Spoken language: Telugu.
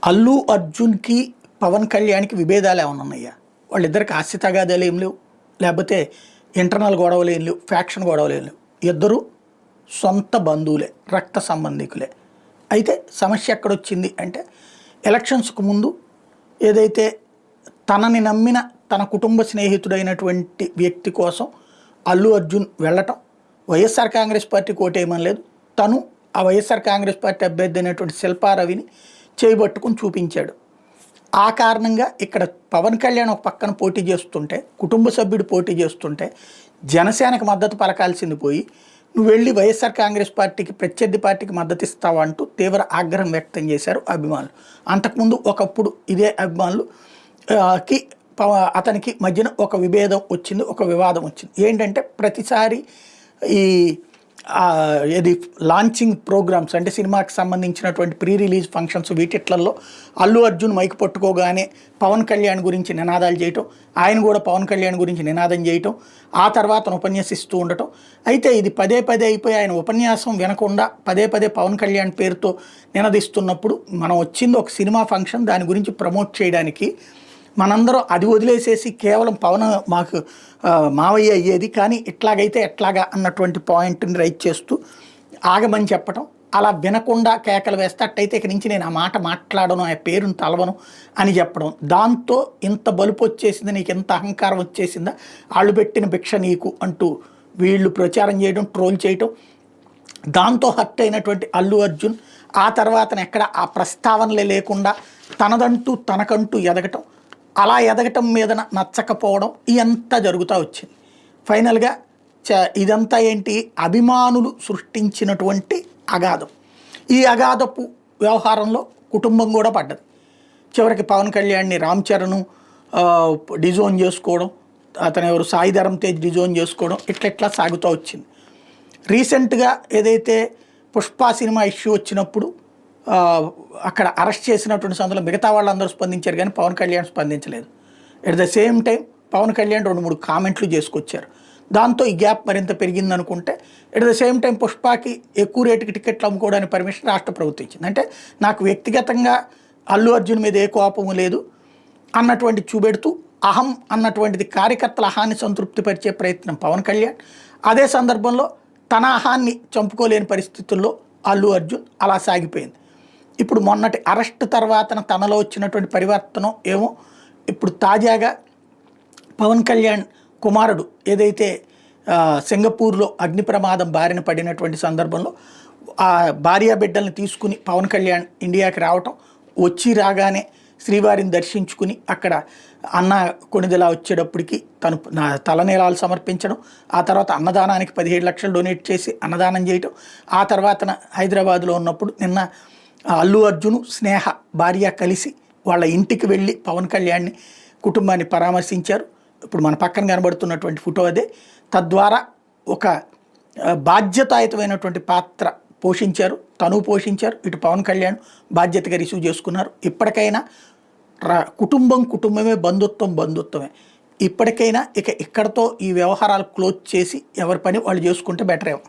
అల్లు అర్జున్‌కి, పవన్ కళ్యాణ్‌కి విభేదాలు ఏమన్నా ఉన్నాయా? వాళ్ళిద్దరికి ఆస్తి తగాదాలు ఏం లేవు. లేకపోతే ఇంటర్నల్ గొడవలు ఏం లేవు. ఫ్యాక్షన్ గొడవలు ఏం లేవు. ఇద్దరు సొంత బంధువులే, రక్త సంబంధికులే. అయితే సమస్య ఎక్కడొచ్చింది అంటే ఎలక్షన్స్‌కు ముందు ఏదైతే తనని నమ్మిన తన కుటుంబ స్నేహితుడైనటువంటి వ్యక్తి కోసం అల్లు అర్జున్ వెళ్ళటం, వైఎస్ఆర్ కాంగ్రెస్ పార్టీకి ఓటేయమనలేదు. తను ఆ వైఎస్ఆర్ కాంగ్రెస్ పార్టీ అభ్యర్థి అయినటువంటి శిల్పా రవిని చేయబట్టుకుని చూపించాడు. ఆ కారణంగా ఇక్కడ పవన్ కళ్యాణ్ ఒక పక్కన పోటీ చేస్తుంటే, కుటుంబ సభ్యుడు పోటీ చేస్తుంటే జనసేనకు మద్దతు పలకాల్సింది పోయి నువ్వు వెళ్ళి వైఎస్ఆర్ కాంగ్రెస్ పార్టీకి, ప్రత్యర్థి పార్టీకి మద్దతు ఇస్తావా అంటూ తీవ్ర ఆగ్రహం వ్యక్తం చేశారు అభిమానులు. అంతకుముందు ఒకప్పుడు ఇదే అభిమానులు కి అతనికి మధ్యన ఒక విభేదం వచ్చింది, ఒక వివాదం వచ్చింది. ఏంటంటే ప్రతిసారి ఈ ఇది లాంచింగ్ ప్రోగ్రామ్స్ అంటే సినిమాకి సంబంధించినటువంటి ప్రీ రిలీజ్ ఫంక్షన్స్ వీటిట్లలో అల్లు అర్జున్ మైక్ పట్టుకోగానే పవన్ కళ్యాణ్ గురించి నినాదాలు చేయటం, ఆయన కూడా పవన్ కళ్యాణ్ గురించి నినాదం చేయటం, ఆ తర్వాత ఉపన్యసిస్తూ ఉండటం. అయితే ఇది పదే పదే అయిపోయి ఆయన ఉపన్యాసం వినకుండా పదే పదే పవన్ కళ్యాణ్ పేరుతో నినదిస్తున్నప్పుడు మనం వచ్చింది ఒక సినిమా ఫంక్షన్, దాని గురించి ప్రమోట్ చేయడానికి. మనందరం అది వదిలేసేసి కేవలం పవన్ మాకు మావయ్య అయ్యేది, కానీ ఇట్లాగైతే ఎట్లాగా అన్నటువంటి పాయింట్ని రైట్ చేస్తూ ఆగమని చెప్పటం, అలా వినకుండా కేకలు వేస్తే అట్టయితే ఇక నుంచి నేను ఆ మాట మాట్లాడను, ఆ పేరును తలవను అని చెప్పడం. దాంతో ఇంత బలుపు వచ్చేసింది, నీకు ఎంత అహంకారం వచ్చేసిందా, వాళ్ళు పెట్టిన భిక్ష నీకు అంటూ వీళ్ళు ప్రచారం చేయడం, ట్రోల్ చేయటం. దాంతో హర్ట్ అయినటువంటి అల్లు అర్జున్ ఆ తర్వాత ఎక్కడ ఆ ప్రస్తావనలే లేకుండా తనదంటూ తనకంటూ ఎదగటం, అలా ఎదగటం మీద నచ్చకపోవడం ఇదంతా జరుగుతూ వచ్చింది. ఫైనల్గా ఇదంతా ఏంటి, అభిమానులు సృష్టించినటువంటి అగాధం. ఈ అగాధపు వ్యవహారంలో కుటుంబం కూడా పడ్డది. చివరికి పవన్ కళ్యాణ్ని రామ్ చరణ్ డిజోన్ చేసుకోవడం, అతను ఎవరు సాయి ధరమ్ తేజ్ డిజోన్ చేసుకోవడం, ఇట్లా సాగుతూ వచ్చింది. రీసెంట్గా ఏదైతే పుష్ప సినిమా ఇష్యూ వచ్చినప్పుడు అక్కడ అరెస్ట్ చేసినటువంటి సందర్భంలో మిగతా వాళ్ళందరూ స్పందించారు, కానీ పవన్ కళ్యాణ్ స్పందించలేదు. At the same time Pawan Kalyan 2-3 కామెంట్లు చేసుకొచ్చారు. దాంతో ఈ గ్యాప్ మరింత పెరిగిందనుకుంటే ఎట్ ద సేమ్ టైం పుష్పకి ఎక్కువ రేటుకి టికెట్లు అమ్ముకోవడానికి పర్మిషన్ రాష్ట్ర ప్రభుత్వం ఇచ్చింది. అంటే నాకు వ్యక్తిగతంగా అల్లు అర్జున్ మీద ఏ కోపము లేదు అన్నటువంటి చూపెడుతూ అహం అన్నటువంటిది కార్యకర్తల అహాన్ని సంతృప్తిపరిచే ప్రయత్నం పవన్ కళ్యాణ్. అదే సందర్భంలో తన అహాన్ని చంపుకోలేని పరిస్థితుల్లో అల్లు అర్జున్ అలా సాగిపోయింది. ఇప్పుడు మొన్నటి అరెస్ట్ తర్వాత తనలో వచ్చినటువంటి పరివర్తనం ఏమో ఇప్పుడు తాజాగా పవన్ కళ్యాణ్ కుమారుడు ఏదైతే సింగపూర్లో అగ్ని ప్రమాదం బారిన పడినటువంటి సందర్భంలో ఆ భార్యా బిడ్డల్ని తీసుకుని పవన్ కళ్యాణ్ ఇండియాకి రావటం, వచ్చి రాగానే శ్రీవారిని దర్శించుకుని అక్కడ అన్న కొణిదెలా వచ్చేటప్పటికి తను తలనీలాలు సమర్పించడం, ఆ తర్వాత అన్నదానానికి 17 లక్షలు డొనేట్ చేసి అన్నదానం చేయటం, ఆ తర్వాత హైదరాబాద్లో ఉన్నప్పుడు నిన్న అల్లు అర్జున్ స్నేహ భార్య కలిసి వాళ్ళ ఇంటికి వెళ్ళి పవన్ కళ్యాణ్ని కుటుంబాన్ని పరామర్శించారు. ఇప్పుడు మన పక్కన కనబడుతున్నటువంటి ఫోటో అదే. తద్వారా ఒక బాధ్యతాయుతమైనటువంటి పాత్ర పోషించారు, తను పోషించారు, ఇటు పవన్ కళ్యాణ్ బాధ్యతగా రిసీవ్ చేసుకున్నారు. ఇప్పటికైనా కుటుంబమే, బంధుత్వమే. ఇప్పటికైనా ఇక్కడతో ఈ వ్యవహారాలు క్లోజ్ చేసి ఎవరి పని వాళ్ళు చేసుకుంటే బెటర్ ఏమో.